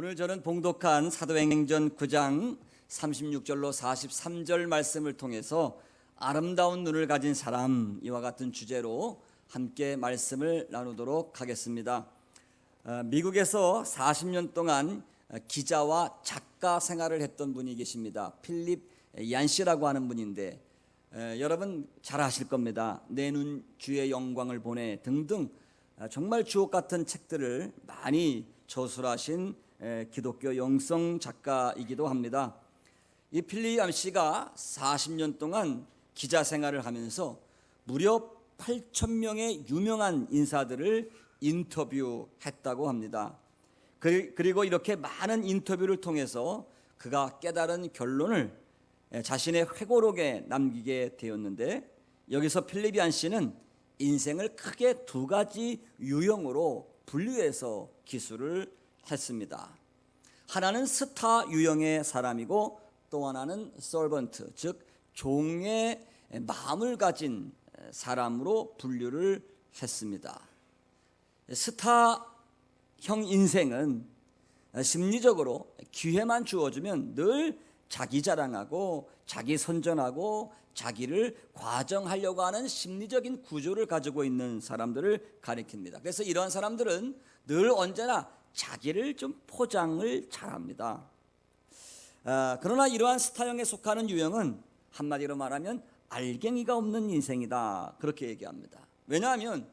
오늘 저는 봉독한 사도행전 9장 36절로 43절 말씀을 통해서 아름다운 눈을 가진 사람, 이와 같은 주제로 함께 말씀을 나누도록 하겠습니다. 미국에서 40년 동안 기자와 작가 생활을 했던 분이 계십니다. 필립 얀시라고 하는 분인데 여러분 잘 아실 겁니다. 내 눈 주의 영광을 보내 등등 정말 주옥 같은 책들을 많이 저술하신 기독교 영성 작가이기도 합니다. 이 필립 얀시가 40년 동안 기자 생활을 하면서 무려 8,000명의 유명한 인사들을 인터뷰했다고 합니다. 그리고 이렇게 많은 인터뷰를 통해서 그가 깨달은 결론을 자신의 회고록에 남기게 되었는데, 여기서 필립 얀시는 인생을 크게 두 가지 유형으로 분류해서 기술을 했습니다. 하나는 스타 유형의 사람이고 또 하나는 서번트, 즉 종의 마음을 가진 사람으로 분류를 했습니다. 스타형 인생은 심리적으로 기회만 주어지면 늘 자기 자랑하고 자기 선전하고 자기를 과정하려고 하는 심리적인 구조를 가지고 있는 사람들을 가리킵니다. 그래서 이러한 사람들은 늘 언제나 자기를 좀 포장을 잘합니다. 그러나 이러한 스타형에 속하는 유형은 한마디로 말하면 알갱이가 없는 인생이다, 그렇게 얘기합니다. 왜냐하면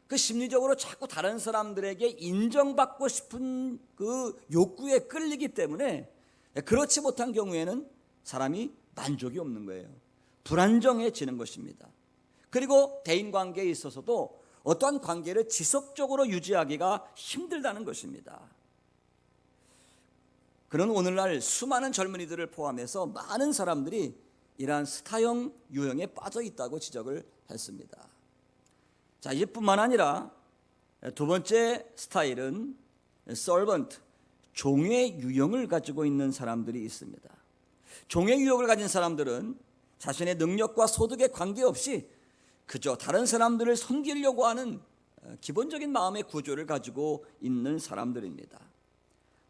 그 심리적으로 자꾸 다른 사람들에게 인정받고 싶은 그 욕구에 끌리기 때문에 그렇지 못한 경우에는 사람이 만족이 없는 거예요. 불안정해지는 것입니다. 그리고 대인관계에 있어서도 어떠한 관계를 지속적으로 유지하기가 힘들다는 것입니다. 그런 오늘날 수많은 젊은이들을 포함해서 많은 사람들이 이러한 스타형 유형에 빠져 있다고 지적을 했습니다. 자, 이뿐만 아니라 두 번째 스타일은 서번트, 종의 유형을 가지고 있는 사람들이 있습니다. 종의 유형을 가진 사람들은 자신의 능력과 소득에 관계없이 그저 다른 사람들을 섬기려고 하는 기본적인 마음의 구조를 가지고 있는 사람들입니다.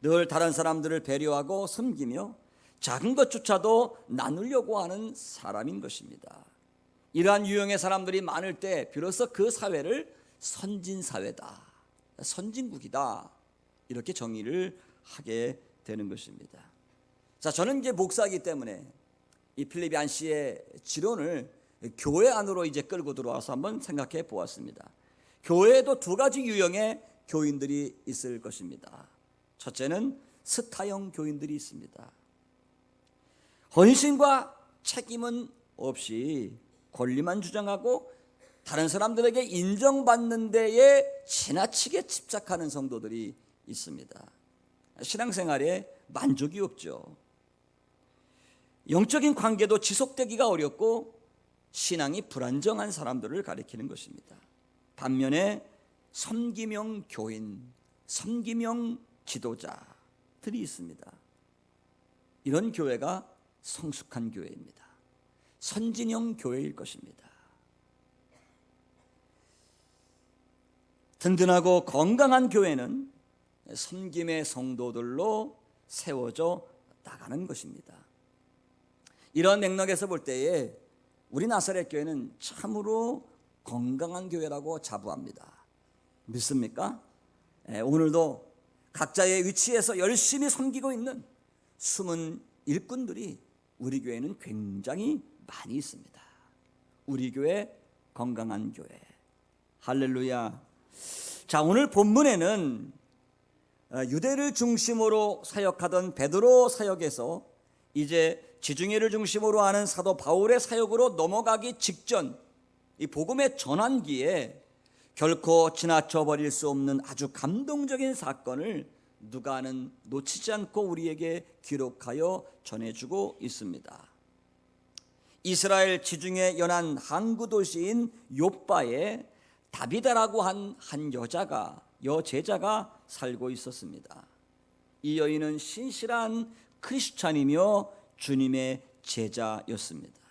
늘 다른 사람들을 배려하고 섬기며 작은 것조차도 나누려고 하는 사람인 것입니다. 이러한 유형의 사람들이 많을 때 비로소 그 사회를 선진사회다, 선진국이다, 이렇게 정의를 하게 되는 것입니다. 자, 저는 이제 목사이기 때문에 이 필립 얀시의 지론을 교회 안으로 이제 끌고 들어와서 한번 생각해 보았습니다. 교회에도 두 가지 유형의 교인들이 있을 것입니다. 첫째는 스타형 교인들이 있습니다. 헌신과 책임은 없이 권리만 주장하고 다른 사람들에게 인정받는 데에 지나치게 집착하는 성도들이 있습니다. 신앙생활에 만족이 없죠. 영적인 관계도 지속되기가 어렵고 신앙이 불안정한 사람들을 가리키는 것입니다. 반면에 섬기명 교인, 섬기명 지도자들이 있습니다. 이런 교회가 성숙한 교회입니다. 선진형 교회일 것입니다. 든든하고 건강한 교회는 섬김의 성도들로 세워져 나가는 것입니다. 이런 맥락에서 볼 때에 우리 나사렛 교회는 참으로 건강한 교회라고 자부합니다. 믿습니까? 오늘도 각자의 위치에서 열심히 섬기고 있는 숨은 일꾼들이 우리 교회는 굉장히 많이 있습니다. 우리 교회 건강한 교회. 할렐루야. 자, 오늘 본문에는 유대를 중심으로 사역하던 베드로 사역에서 이제 지중해를 중심으로 하는 사도 바울의 사역으로 넘어가기 직전 이 복음의 전환기에 결코 지나쳐 버릴 수 없는 아주 감동적인 사건을 누가는 놓치지 않고 우리에게 기록하여 전해주고 있습니다. 이스라엘 지중해 연안 항구 도시인 욥바에 다비다라고 한 여제자가 살고 있었습니다. 이 여인은 신실한 크리스찬이며 주님의 제자였습니다.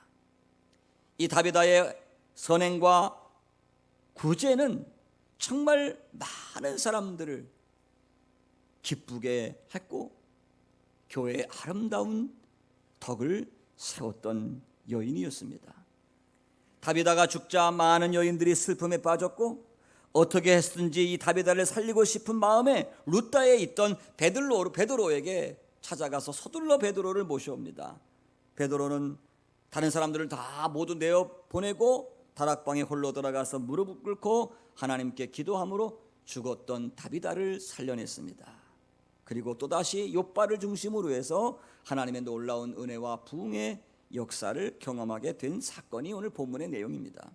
이 다비다의 선행과 구제는 정말 많은 사람들을 기쁘게 했고 교회의 아름다운 덕을 세웠던 여인이었습니다. 다비다가 죽자 많은 여인들이 슬픔에 빠졌고 어떻게 했든지 이 다비다를 살리고 싶은 마음에 루다에 있던 베드로에게 찾아가서 서둘러 베드로를 모셔옵니다. 베드로는 다른 사람들을 다 모두 내어 보내고 다락방에 홀로 들어가서 무릎을 꿇고 하나님께 기도함으로 죽었던 다비다를 살려냈습니다. 그리고 또다시 욥바를 중심으로 해서 하나님의 놀라운 은혜와 부흥의 역사를 경험하게 된 사건이 오늘 본문의 내용입니다.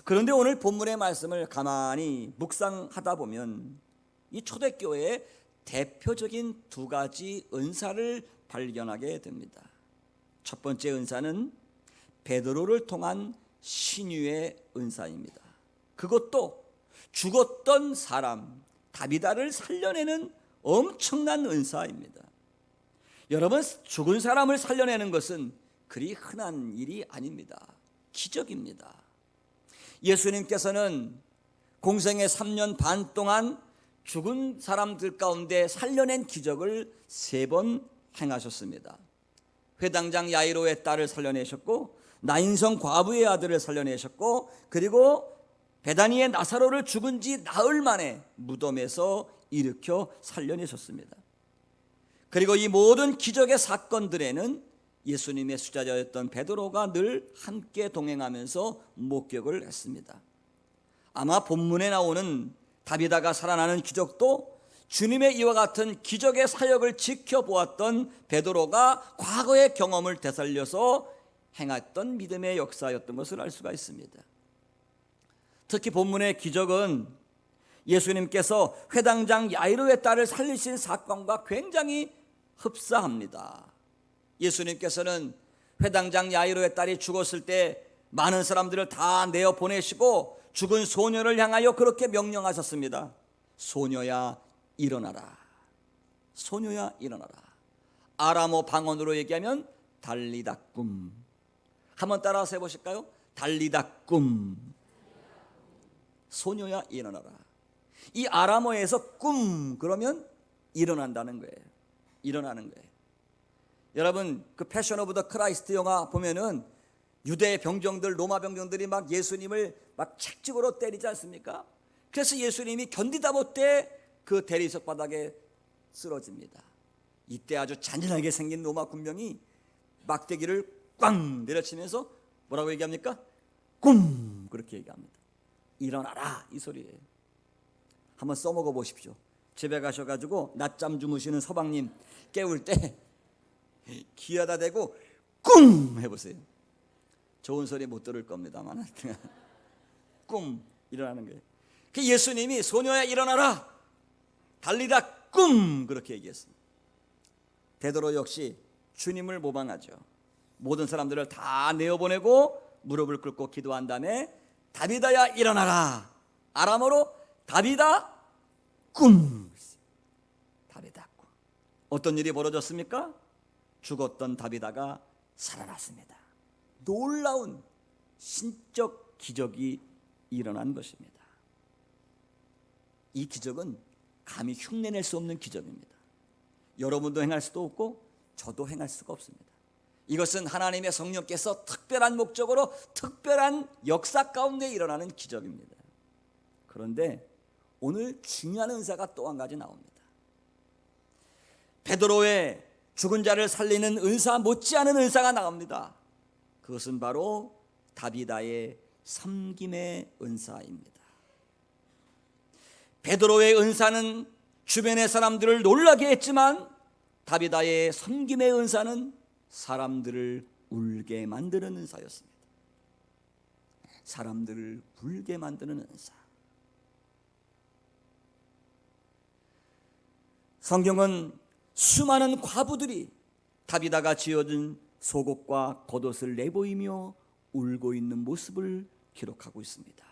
그런데 오늘 본문의 말씀을 가만히 묵상하다 보면 이 초대교회의 대표적인 두 가지 은사를 발견하게 됩니다. 첫 번째 은사는 베드로를 통한 신유의 은사입니다. 그것도 죽었던 사람 다비다를 살려내는 엄청난 은사입니다. 여러분, 죽은 사람을 살려내는 것은 그리 흔한 일이 아닙니다. 기적입니다. 예수님께서는 공생의 3년 반 동안 죽은 사람들 가운데 살려낸 기적을 3번 행하셨습니다. 회당장 야이로의 딸을 살려내셨고 나인성 과부의 아들을 살려내셨고 그리고 베다니의 나사로를 죽은 지 나흘 만에 무덤에서 일으켜 살려내셨습니다. 그리고 이 모든 기적의 사건들에는 예수님의 수자자였던 베드로가 늘 함께 동행하면서 목격을 했습니다. 아마 본문에 나오는 다비다가 살아나는 기적도 주님의 이와 같은 기적의 사역을 지켜보았던 베드로가 과거의 경험을 되살려서 행했던 믿음의 역사였던 것을 알 수가 있습니다. 특히 본문의 기적은 예수님께서 회당장 야이로의 딸을 살리신 사건과 굉장히 흡사합니다. 예수님께서는 회당장 야이로의 딸이 죽었을 때 많은 사람들을 다 내어 보내시고 죽은 소녀를 향하여 그렇게 명령하셨습니다. 소녀야 일어나라. 소녀야 일어나라. 아람어 방언으로 얘기하면 달리다 꿈. 한번 따라서 해보실까요? 달리다 꿈. 소녀야 일어나라. 이 아람어에서 꿈 그러면 일어난다는 거예요. 일어나는 거예요. 여러분, 그 패션 오브 더 크라이스트 영화 보면은 유대 병정들, 로마 병정들이 막 예수님을 막 책찍으로 때리지 않습니까? 그래서 예수님이 견디다 못해 그 대리석 바닥에 쓰러집니다. 이때 아주 잔인하게 생긴 로마 군병이 막대기를 꽝 내려치면서 뭐라고 얘기합니까? 꿈 그렇게 얘기합니다. 일어나라 이 소리예요. 한번 써먹어 보십시오. 집에 가셔가지고 낮잠 주무시는 서방님 깨울 때 귀에다 대고 꿈 해보세요. 좋은 소리 못 들을 겁니다만 꿈 일어나는 거예요. 그 예수님이 소녀야 일어나라 달리다 꿈 그렇게 얘기했습니다. 베드로 역시 주님을 모방하죠. 모든 사람들을 다 내어보내고 무릎을 꿇고 기도한 다음에 다비다야 일어나라. 아람어로 다비다 꿈. 다비다 꿈. 어떤 일이 벌어졌습니까? 죽었던 다비다가 살아났습니다. 놀라운 신적 기적이 일어난 것입니다. 이 기적은 감히 흉내낼 수 없는 기적입니다. 여러분도 행할 수도 없고 저도 행할 수가 없습니다. 이것은 하나님의 성령께서 특별한 목적으로 특별한 역사 가운데 일어나는 기적입니다. 그런데 오늘 중요한 은사가 또 한 가지 나옵니다. 베드로의 죽은 자를 살리는 은사 못지않은 은사가 나옵니다. 그것은 바로 다비다의 섬김의 은사입니다. 베드로의 은사는 주변의 사람들을 놀라게 했지만 다비다의 섬김의 은사는 사람들을 울게 만드는 은사였습니다. 사람들을 울게 만드는 은사. 성경은 수많은 과부들이 다비다가 지어준 속옷과 겉옷을 내보이며 울고 있는 모습을 기록하고 있습니다.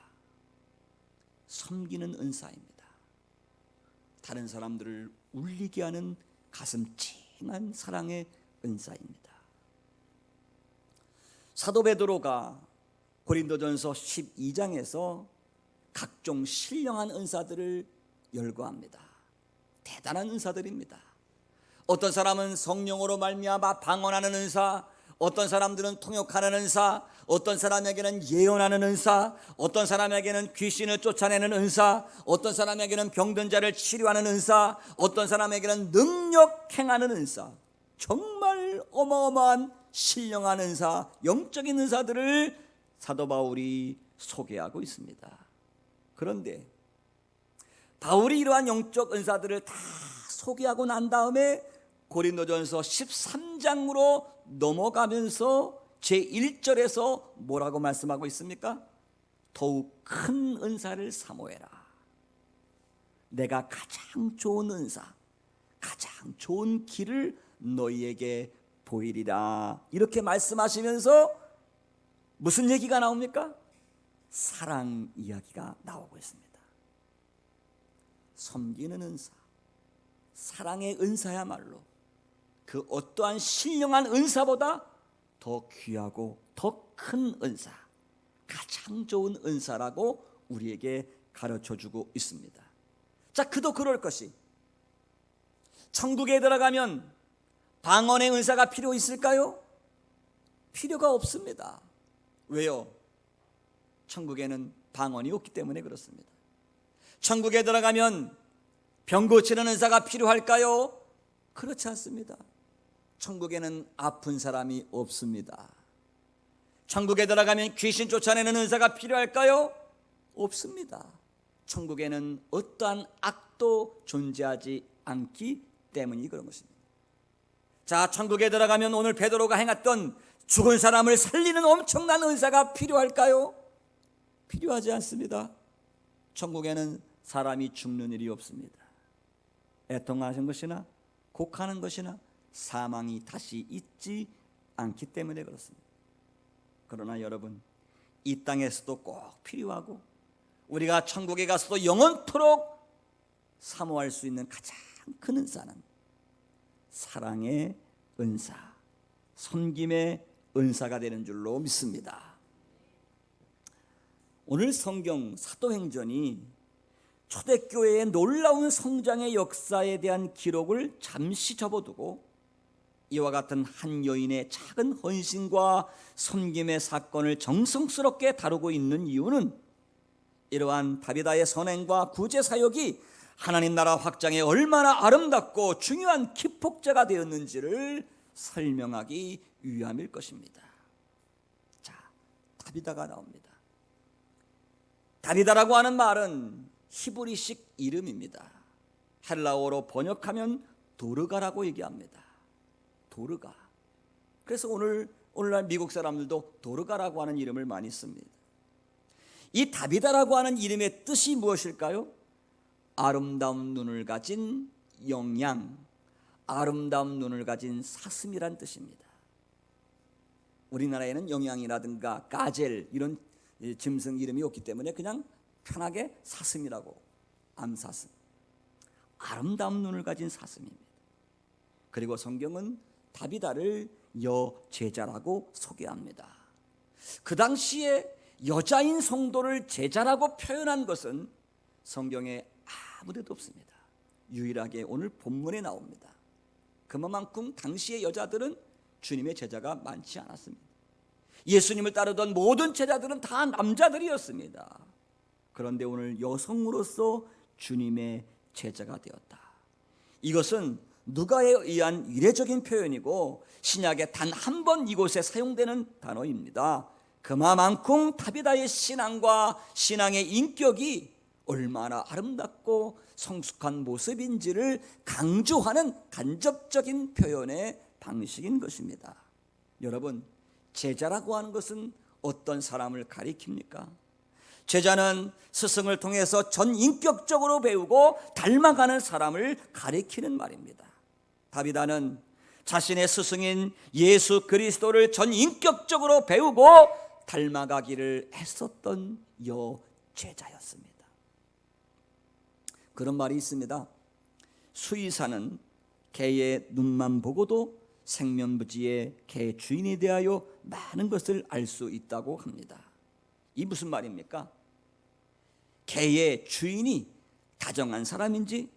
섬기는 은사입니다. 다른 사람들을 울리게 하는 가슴 찡한 사랑의 은사입니다. 사도 베드로가 고린도전서 12장에서 각종 신령한 은사들을 열거합니다. 대단한 은사들입니다. 어떤 사람은 성령으로 말미암아 방언하는 은사, 어떤 사람들은 통역하는 은사, 어떤 사람에게는 예언하는 은사, 어떤 사람에게는 귀신을 쫓아내는 은사, 어떤 사람에게는 병든 자를 치료하는 은사, 어떤 사람에게는 능력 행하는 은사, 정말 어마어마한 신령한 은사, 영적인 은사들을 사도 바울이 소개하고 있습니다. 그런데 바울이 이러한 영적 은사들을 다 소개하고 난 다음에 고린도전서 13장으로 넘어가면서 제1절에서 뭐라고 말씀하고 있습니까? 더욱 큰 은사를 사모해라. 내가 가장 좋은 은사, 가장 좋은 길을 너희에게 보이리라. 이렇게 말씀하시면서 무슨 얘기가 나옵니까? 사랑 이야기가 나오고 있습니다. 섬기는 은사, 사랑의 은사야말로 그 어떠한 신령한 은사보다 더 귀하고 더 큰 은사, 가장 좋은 은사라고 우리에게 가르쳐주고 있습니다. 자, 그도 그럴 것이 천국에 들어가면 방언의 은사가 필요 있을까요? 필요가 없습니다. 왜요? 천국에는 방언이 없기 때문에 그렇습니다. 천국에 들어가면 병 고치는 은사가 필요할까요? 그렇지 않습니다. 천국에는 아픈 사람이 없습니다. 천국에 들어가면 귀신 쫓아내는 은사가 필요할까요? 없습니다. 천국에는 어떠한 악도 존재하지 않기 때문이 그런 것입니다. 자, 천국에 들어가면 오늘 베드로가 행했던 죽은 사람을 살리는 엄청난 은사가 필요할까요? 필요하지 않습니다. 천국에는 사람이 죽는 일이 없습니다. 애통하는 것이나 곡하는 것이나 사망이 다시 있지 않기 때문에 그렇습니다. 그러나 여러분, 이 땅에서도 꼭 필요하고 우리가 천국에 가서도 영원토록 사모할 수 있는 가장 큰 은사는 사랑의 은사, 섬김의 은사가 되는 줄로 믿습니다. 오늘 성경 사도행전이 초대교회의 놀라운 성장의 역사에 대한 기록을 잠시 접어두고 이와 같은 한 여인의 작은 헌신과 섬김의 사건을 정성스럽게 다루고 있는 이유는 이러한 다비다의 선행과 구제 사역이 하나님 나라 확장에 얼마나 아름답고 중요한 기폭제가 되었는지를 설명하기 위함일 것입니다. 자, 다비다가 나옵니다. 다비다라고 하는 말은 히브리식 이름입니다. 헬라어로 번역하면 도르가라고 얘기합니다. 도르가. 그래서 오늘날 미국 사람들도 도르가라고 하는 이름을 많이 씁니다. 이 다비다라고 하는 이름의 뜻이 무엇일까요? 아름다운 눈을 가진 영양, 아름다운 눈을 가진 사슴이란 뜻입니다. 우리나라에는 영양이라든가 가젤 이런 짐승 이름이 없기 때문에 그냥 편하게 사슴이라고, 암사슴, 아름다운 눈을 가진 사슴입니다. 그리고 성경은 다비다를 여제자라고 소개합니다. 그 당시에 여자인 성도를 제자라고 표현한 것은 성경에 아무데도 없습니다. 유일하게 오늘 본문에 나옵니다. 그만큼 당시의 여자들은 주님의 제자가 많지 않았습니다. 예수님을 따르던 모든 제자들은 다 남자들이었습니다. 그런데 오늘 여성으로서 주님의 제자가 되었다. 이것은 누가에 의한 이례적인 표현이고 신약에 단 한 번 이곳에 사용되는 단어입니다. 그만큼 다비다의 신앙과 신앙의 인격이 얼마나 아름답고 성숙한 모습인지를 강조하는 간접적인 표현의 방식인 것입니다. 여러분, 제자라고 하는 것은 어떤 사람을 가리킵니까? 제자는 스승을 통해서 전인격적으로 배우고 닮아가는 사람을 가리키는 말입니다. 다비다는 자신의 스승인 예수 그리스도를 전인격적으로 배우고 닮아가기를 애썼던 여제자였습니다. 그런 말이 있습니다. 수의사는 개의 눈만 보고도 생면부지의 개 주인에 대하여 많은 것을 알 수 있다고 합니다. 이 무슨 말입니까? 개의 주인이 다정한 사람인지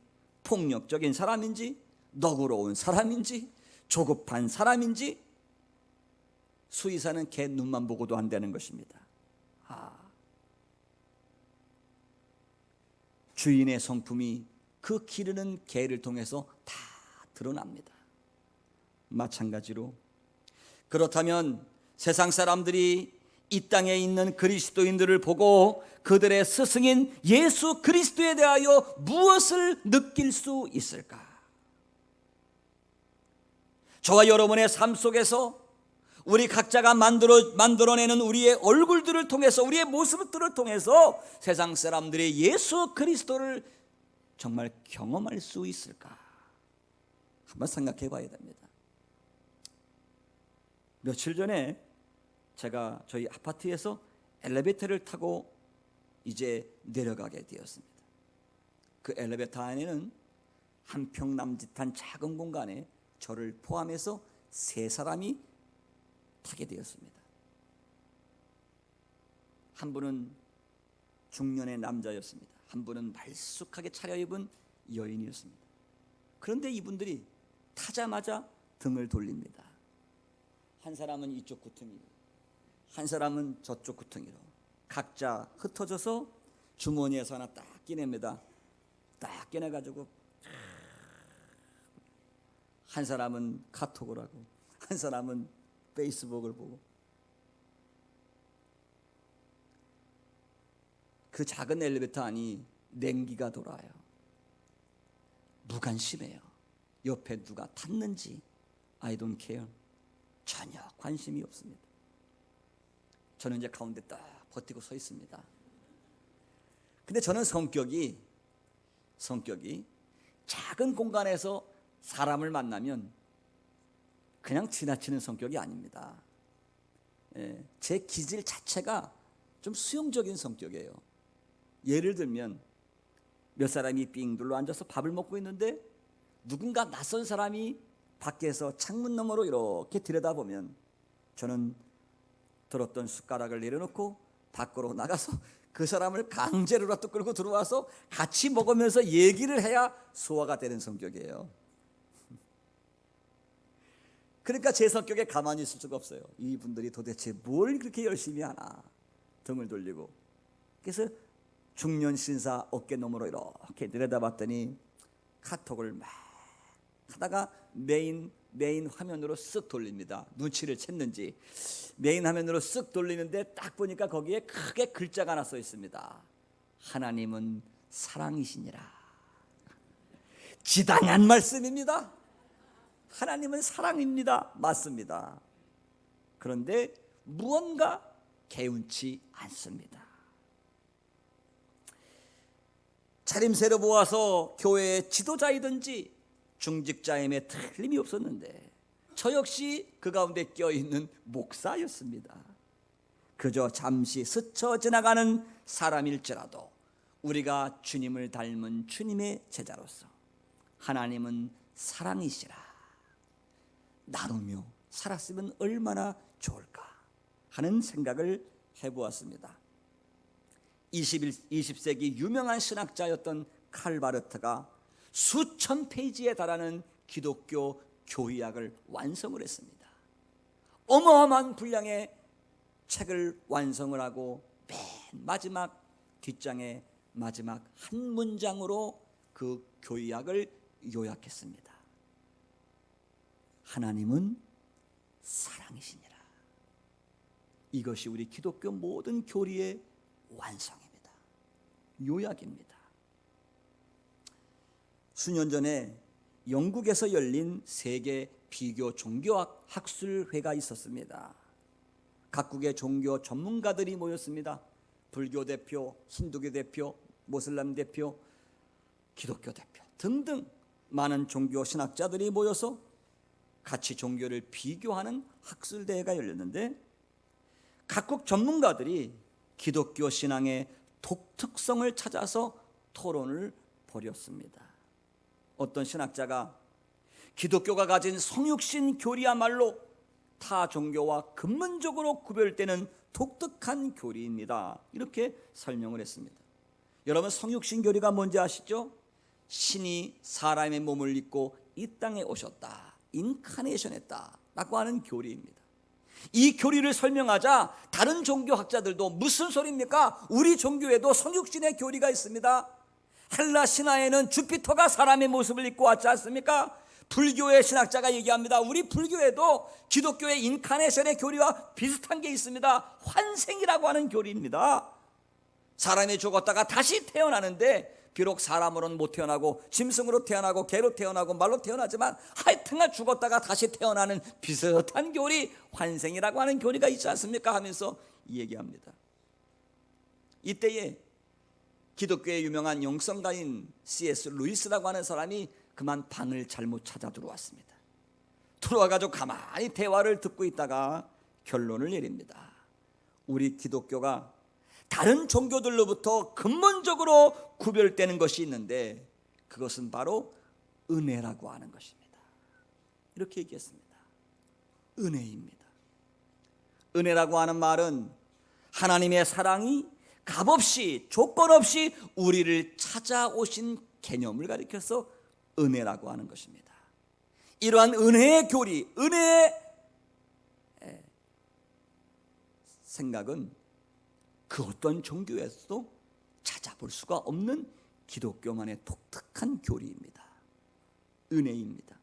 폭력적인 사람인지, 너그러운 사람인지, 조급한 사람인지 수의사는 개 눈만 보고도 안 되는 것입니다. 주인의 성품이 그 기르는 개를 통해서 다 드러납니다. 마찬가지로 그렇다면 세상 사람들이 이 땅에 있는 그리스도인들을 보고 그들의 스승인 예수 그리스도에 대하여 무엇을 느낄 수 있을까? 저와 여러분의 삶 속에서 우리 각자가 만들어내는 우리의 얼굴들을 통해서, 우리의 모습들을 통해서 세상 사람들이 예수 그리스도를 정말 경험할 수 있을까? 한번 생각해 봐야 됩니다. 며칠 전에 제가 저희 아파트에서 엘리베이터를 타고 이제 내려가게 되었습니다. 그 엘리베이터 안에는 한 평 남짓한 작은 공간에 저를 포함해서 3사람이 타게 되었습니다. 한 분은 중년의 남자였습니다. 한 분은 말쑥하게 차려입은 여인이었습니다. 그런데 이분들이 타자마자 등을 돌립니다. 한 사람은 이쪽 구퉁이로, 한 사람은 저쪽 구퉁이로 각자 흩어져서 주머니에서 하나 딱 꺼냅니다. 딱 꺼내가지고 한 사람은 카톡을 하고 한 사람은 페이스북을 보고, 그 작은 엘리베이터 안이 냉기가 돌아요. 무관심해요. 옆에 누가 탔는지 I don't care. 전혀 관심이 없습니다. 저는 이제 가운데 딱 버티고 서 있습니다. 근데 저는 성격이 작은 공간에서 사람을 만나면 그냥 지나치는 성격이 아닙니다. 제 기질 자체가 좀 수용적인 성격이에요. 예를 들면 몇 사람이 삥 둘러 앉아서 밥을 먹고 있는데 누군가 낯선 사람이 밖에서 창문 너머로 이렇게 들여다보면 저는 들었던 숟가락을 내려놓고 밖으로 나가서 그 사람을 강제로라도 끌고 들어와서 같이 먹으면서 얘기를 해야 소화가 되는 성격이에요. 그러니까 제 성격에 가만히 있을 수가 없어요. 이분들이 도대체 뭘 그렇게 열심히 하나, 등을 돌리고. 그래서 중년 신사 어깨 너머로 이렇게 내려다봤더니 카톡을 막 하다가 메인 화면으로 쓱 돌립니다. 눈치를 챘는지 메인 화면으로 쓱 돌리는데 딱 보니까 거기에 크게 글자가 하나 써 있습니다. 하나님은 사랑이시니라. 지당한 말씀입니다. 하나님은 사랑입니다. 맞습니다. 그런데 무언가 개운치 않습니다. 차림새로 보아서 교회의 지도자이든지 중직자임에 틀림이 없었는데 저 역시 그 가운데 껴있는 목사였습니다. 그저 잠시 스쳐 지나가는 사람일지라도 우리가 주님을 닮은 주님의 제자로서 하나님은 사랑이시라 나누며 살았으면 얼마나 좋을까 하는 생각을 해보았습니다. 20세기 유명한 신학자였던 칼바르트가 수천 페이지에 달하는 기독교 교의학을 완성을 했습니다. 어마어마한 분량의 책을 완성을 하고 맨 마지막 뒷장의 마지막 한 문장으로 그 교의학을 요약했습니다. 하나님은 사랑이시니라. 이것이 우리 기독교 모든 교리의 완성입니다. 요약입니다. 수년 전에 영국에서 열린 세계 비교 종교학 학술회가 있었습니다. 각국의 종교 전문가들이 모였습니다. 불교 대표, 힌두교 대표, 모슬람 대표, 기독교 대표 등등 많은 종교 신학자들이 모여서 같이 종교를 비교하는 학술대회가 열렸는데 각국 전문가들이 기독교 신앙의 독특성을 찾아서 토론을 벌였습니다. 어떤 신학자가 기독교가 가진 성육신 교리야말로 타 종교와 근본적으로 구별되는 독특한 교리입니다. 이렇게 설명을 했습니다. 여러분 성육신 교리가 뭔지 아시죠? 신이 사람의 몸을 입고 이 땅에 오셨다, 인카네이션 했다라고 하는 교리입니다. 이 교리를 설명하자 다른 종교학자들도 무슨 소리입니까? 우리 종교에도 성육신의 교리가 있습니다. 헬라 신화에는 주피터가 사람의 모습을 입고 왔지 않습니까? 불교의 신학자가 얘기합니다. 우리 불교에도 기독교의 인카네이션의 교리와 비슷한 게 있습니다. 환생이라고 하는 교리입니다. 사람이 죽었다가 다시 태어나는데 비록 사람으로는 못 태어나고 짐승으로 태어나고 개로 태어나고 말로 태어나지만 하여튼간 죽었다가 다시 태어나는 비슷한 교리, 환생이라고 하는 교리가 있지 않습니까? 하면서 얘기합니다. 이때에 기독교의 유명한 영성가인 C.S. 루이스라고 하는 사람이 그만 방을 잘못 찾아 들어왔습니다. 들어와가지고 가만히 대화를 듣고 있다가 결론을 내립니다. 우리 기독교가 다른 종교들로부터 근본적으로 구별되는 것이 있는데 그것은 바로 은혜라고 하는 것입니다. 이렇게 얘기했습니다. 은혜입니다. 은혜라고 하는 말은 하나님의 사랑이 값없이 조건 없이 우리를 찾아오신 개념을 가리켜서 은혜라고 하는 것입니다. 이러한 은혜의 교리, 은혜의 생각은 그 어떤 종교에서도 찾아볼 수가 없는 기독교만의 독특한 교리입니다. 은혜입니다.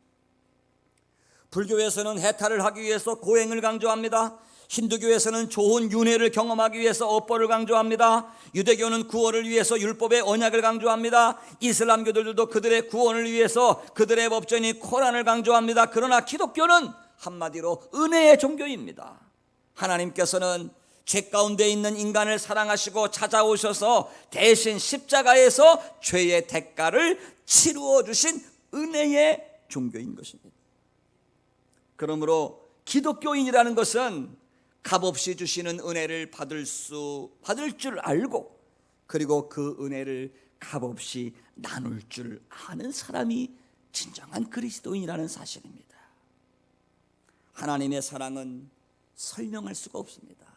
불교에서는 해탈을 하기 위해서 고행을 강조합니다. 힌두교에서는 좋은 윤회를 경험하기 위해서 업보를 강조합니다. 유대교는 구원을 위해서 율법의 언약을 강조합니다. 이슬람교들도 그들의 구원을 위해서 그들의 법전인 코란을 강조합니다. 그러나 기독교는 한마디로 은혜의 종교입니다. 하나님께서는 죄 가운데 있는 인간을 사랑하시고 찾아오셔서 대신 십자가에서 죄의 대가를 치루어 주신 은혜의 종교인 것입니다. 그러므로 기독교인이라는 것은 값없이 주시는 은혜를 받을 줄 알고 그리고 그 은혜를 값없이 나눌 줄 아는 사람이 진정한 그리스도인이라는 사실입니다. 하나님의 사랑은 설명할 수가 없습니다.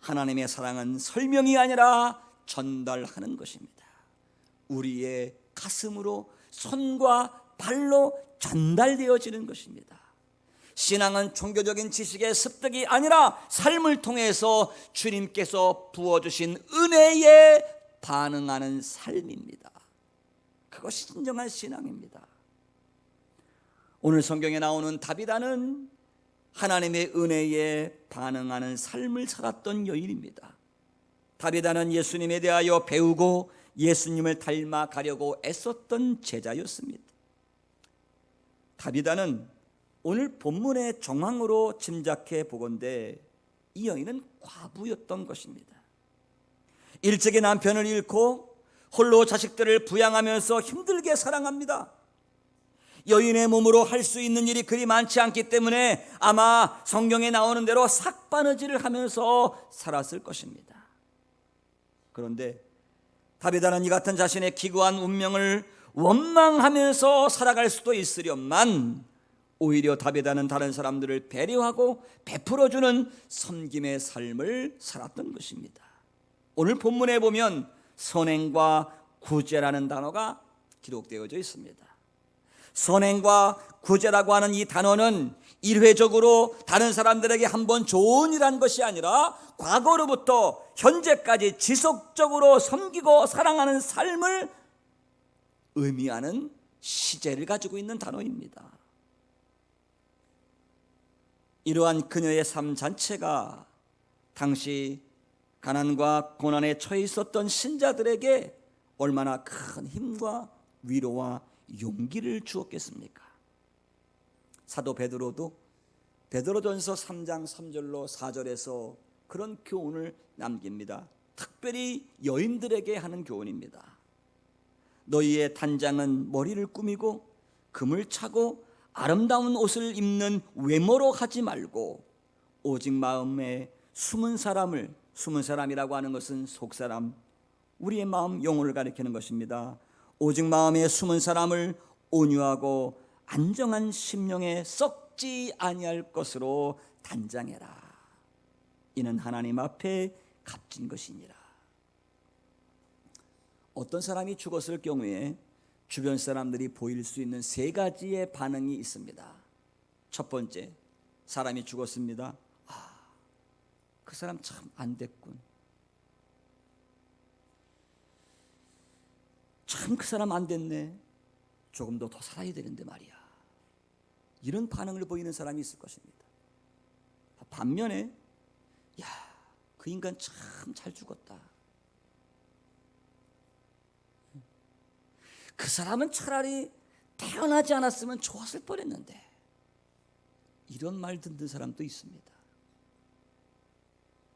하나님의 사랑은 설명이 아니라 전달하는 것입니다. 우리의 가슴으로 손과 발로 전달되어지는 것입니다. 신앙은 종교적인 지식의 습득이 아니라 삶을 통해서 주님께서 부어주신 은혜에 반응하는 삶입니다. 그것이 진정한 신앙입니다. 오늘 성경에 나오는 다비다는 하나님의 은혜에 반응하는 삶을 살았던 여인입니다. 다비다는 예수님에 대하여 배우고 예수님을 닮아가려고 애썼던 제자였습니다. 다비다는 오늘 본문의 정황으로 짐작해 보건대 이 여인은 과부였던 것입니다. 일찍이 남편을 잃고 홀로 자식들을 부양하면서 힘들게 살아갑니다. 여인의 몸으로 할 수 있는 일이 그리 많지 않기 때문에 아마 성경에 나오는 대로 삭바느질을 하면서 살았을 것입니다. 그런데 다비다는 이 같은 자신의 기구한 운명을 원망하면서 살아갈 수도 있으련만 오히려 다비다는 다른 사람들을 배려하고 베풀어주는 섬김의 삶을 살았던 것입니다. 오늘 본문에 보면 선행과 구제라는 단어가 기록되어져 있습니다. 선행과 구제라고 하는 이 단어는 일회적으로 다른 사람들에게 한번 좋은 일한 것이 아니라 과거로부터 현재까지 지속적으로 섬기고 사랑하는 삶을 의미하는 시제를 가지고 있는 단어입니다. 이러한 그녀의 삶 자체가 당시 가난과 고난에 처해 있었던 신자들에게 얼마나 큰 힘과 위로와 용기를 주었겠습니까? 사도 베드로도 베드로전서 3장 3절로 4절에서 그런 교훈을 남깁니다. 특별히 여인들에게 하는 교훈입니다. 너희의 단장은 머리를 꾸미고 금을 차고 아름다운 옷을 입는 외모로 하지 말고 오직 마음에 숨은 사람이라고 하는 것은 속사람, 우리의 마음 영혼을 가리키는 것입니다. 오직 마음에 숨은 사람을 온유하고 안정한 심령에 썩지 아니할 것으로 단장해라. 이는 하나님 앞에 값진 것이니라. 어떤 사람이 죽었을 경우에 주변 사람들이 보일 수 있는 세 가지의 반응이 있습니다. 첫 번째, 사람이 죽었습니다. 그 사람 참 안 됐군. 참 그 사람 안 됐네. 조금 더 살아야 되는데 말이야. 이런 반응을 보이는 사람이 있을 것입니다. 반면에 그 인간 참 잘 죽었다. 그 사람은 차라리 태어나지 않았으면 좋았을 뻔했는데, 이런 말 듣는 사람도 있습니다.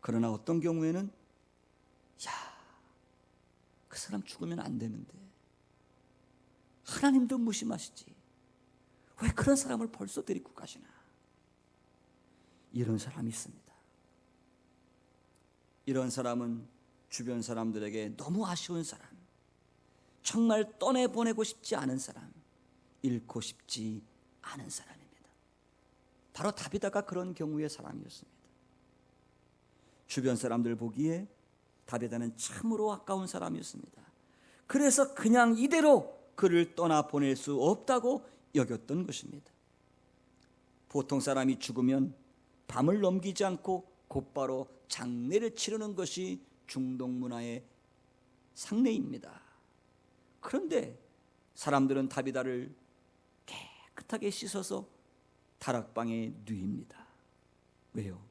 그러나 어떤 경우에는 그 사람 죽으면 안 되는데 하나님도 무심하시지, 왜 그런 사람을 벌써 데리고 가시나, 이런 사람이 있습니다. 이런 사람은 주변 사람들에게 너무 아쉬운 사람, 정말 떠내보내고 싶지 않은 사람, 잃고 싶지 않은 사람입니다. 바로 다비다가 그런 경우의 사람이었습니다. 주변 사람들 보기에 다비다는 참으로 아까운 사람이었습니다. 그래서 그냥 이대로 그를 떠나보낼 수 없다고 여겼던 것입니다. 보통 사람이 죽으면 밤을 넘기지 않고 곧바로 장례를 치르는 것이 중동 문화의 상례입니다. 그런데 사람들은 다비다를 깨끗하게 씻어서 다락방에 누입니다. 왜요?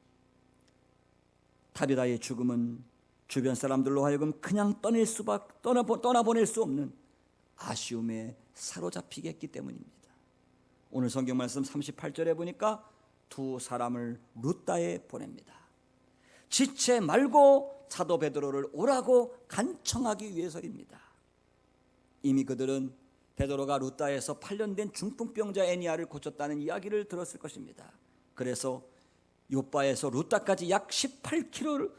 다비다의 죽음은 주변 사람들로 하여금 그냥 떠나보낼 수 없는 아쉬움에 사로잡히게 했기 때문입니다. 오늘 성경 말씀 38절에 보니까 두 사람을 룻다에 보냅니다. 지체 말고 사도 베드로를 오라고 간청하기 위해서입니다. 이미 그들은 베드로가 룻다에서 8년 된 중풍병자 애니아를 고쳤다는 이야기를 들었을 것입니다. 그래서 요바에서 룻다까지 약 18km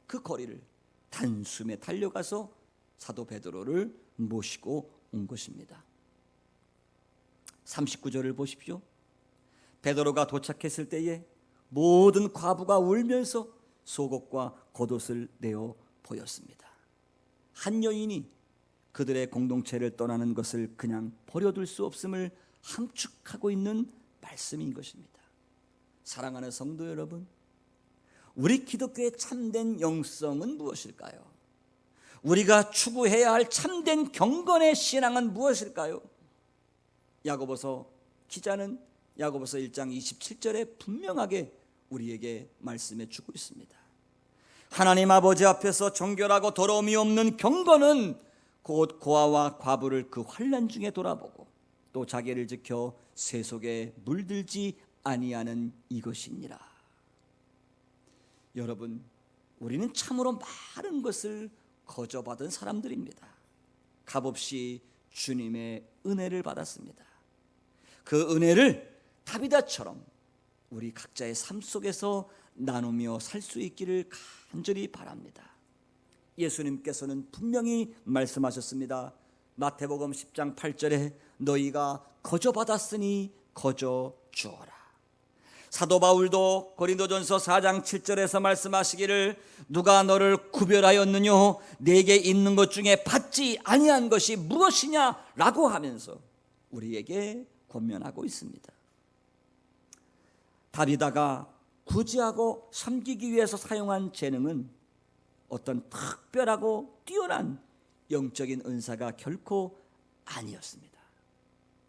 그 거리를 단숨에 달려가서 사도 베드로를 모시고 온 것입니다. 39절을 보십시오. 베드로가 도착했을 때에 모든 과부가 울면서 속옷과 겉옷을 내어 보였습니다. 한 여인이 그들의 공동체를 떠나는 것을 그냥 버려둘 수 없음을 함축하고 있는 말씀인 것입니다. 사랑하는 성도 여러분, 우리 기독교의 참된 영성은 무엇일까요? 우리가 추구해야 할 참된 경건의 신앙은 무엇일까요? 야고보서 기자는 야고보서 1장 27절에 분명하게 우리에게 말씀해 주고 있습니다. 하나님 아버지 앞에서 정결하고 더러움이 없는 경건은 곧 고아와 과부를 그 환난 중에 돌아보고 또 자기를 지켜 쇠 속에 물들지 아니하는 이것이니라. 여러분, 우리는 참으로 많은 것을 거저받은 사람들입니다. 값없이 주님의 은혜를 받았습니다. 그 은혜를 다비다처럼 우리 각자의 삶 속에서 나누며 살 수 있기를 간절히 바랍니다. 예수님께서는 분명히 말씀하셨습니다. 마태복음 10장 8절에 너희가 거저 받았으니 거저 주어라. 사도 바울도 고린도전서 4장 7절에서 말씀하시기를 누가 너를 구별하였느냐, 내게 있는 것 중에 받지 아니한 것이 무엇이냐라고 하면서 우리에게 권면하고 있습니다. 다비다가 구제하고 섬기기 위해서 사용한 재능은 어떤 특별하고 뛰어난 영적인 은사가 결코 아니었습니다.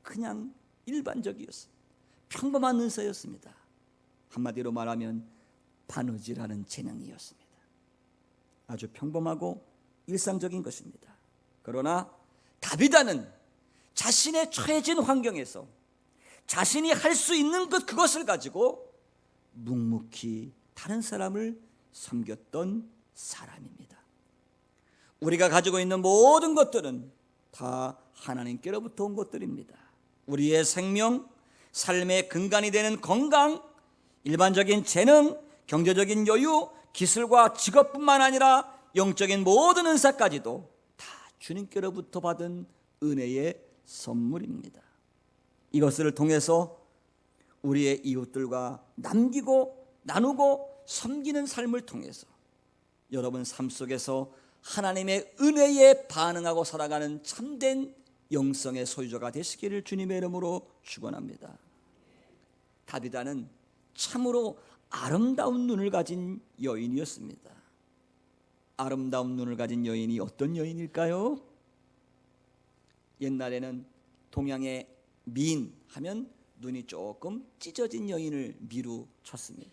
그냥 일반적이었습니다. 평범한 은사였습니다. 한마디로 말하면 바느질하는 재능이었습니다. 아주 평범하고 일상적인 것입니다. 그러나 다비다는 자신의 처해진 환경에서 자신이 할 수 있는 그것을 가지고 묵묵히 다른 사람을 섬겼던 사람입니다. 우리가 가지고 있는 모든 것들은 다 하나님께로부터 온 것들입니다. 우리의 생명, 삶의 근간이 되는 건강, 일반적인 재능, 경제적인 여유, 기술과 직업뿐만 아니라 영적인 모든 은사까지도 다 주님께로부터 받은 은혜의 선물입니다. 이것을 통해서 우리의 이웃들과 남기고 나누고 섬기는 삶을 통해서 여러분 삶 속에서 하나님의 은혜에 반응하고 살아가는 참된 영성의 소유자가 되시기를 주님의 이름으로 축원합니다. 다비다는 참으로 아름다운 눈을 가진 여인이었습니다. 아름다운 눈을 가진 여인이 어떤 여인일까요? 옛날에는 동양의 미인 하면 눈이 조금 찢어진 여인을 미루 쳤습니다.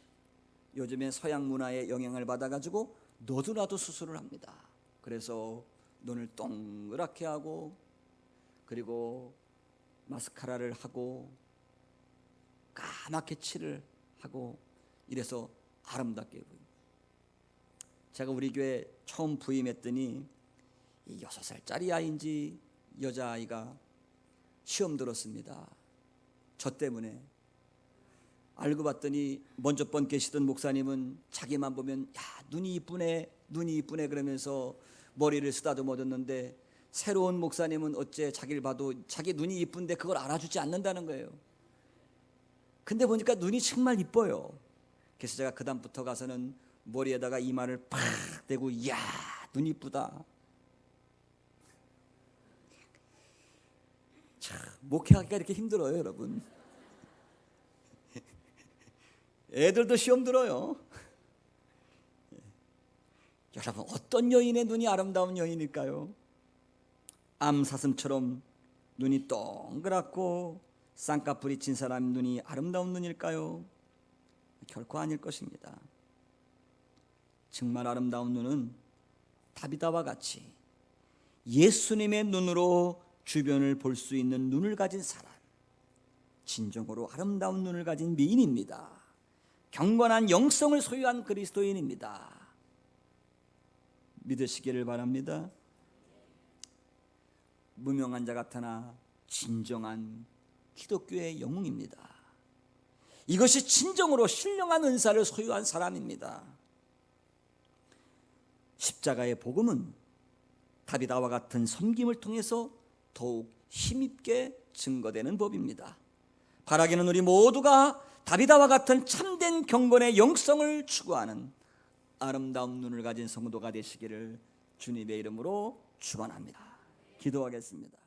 요즘엔 서양 문화의 영향을 받아가지고 너도나도 수술을 합니다. 그래서 눈을 동그랗게 하고 그리고 마스카라를 하고 까맣게 칠을 하고 이래서 아름답게 보입니다. 제가 우리 교회 처음 부임했더니 6살짜리 아이인지 여자아이가 시험 들었습니다. 저 때문에. 알고 봤더니 먼저 번 계시던 목사님은 자기만 보면 야 눈이 이쁘네 눈이 이쁘네 그러면서 머리를 쓰다듬어줬는데 새로운 목사님은 어째 자기를 봐도 자기 눈이 이쁜데 그걸 알아주지 않는다는 거예요. 근데 보니까 눈이 정말 이뻐요. 그래서 제가 그 다음부터 가서는 머리에다가 이마를 팍 대고 이야 눈 이쁘다. 참 목회하기가 이렇게 힘들어요 여러분. 애들도 시험 들어요. 여러분 어떤 여인의 눈이 아름다운 여인일까요? 암사슴처럼 눈이 동그랗고 쌍꺼풀이 친 사람 눈이 아름다운 눈일까요? 결코 아닐 것입니다. 정말 아름다운 눈은 다비다와 같이 예수님의 눈으로 주변을 볼 수 있는 눈을 가진 사람, 진정으로 아름다운 눈을 가진 미인입니다. 경건한 영성을 소유한 그리스도인입니다. 믿으시기를 바랍니다. 무명한 자 같으나 진정한 기독교의 영웅입니다. 이것이 진정으로 신령한 은사를 소유한 사람입니다. 십자가의 복음은 다비다와 같은 섬김을 통해서 더욱 힘있게 증거되는 법입니다. 바라기는 우리 모두가 다비다와 같은 참된 경건의 영성을 추구하는 아름다운 눈을 가진 성도가 되시기를 주님의 이름으로 축원합니다. 기도하겠습니다.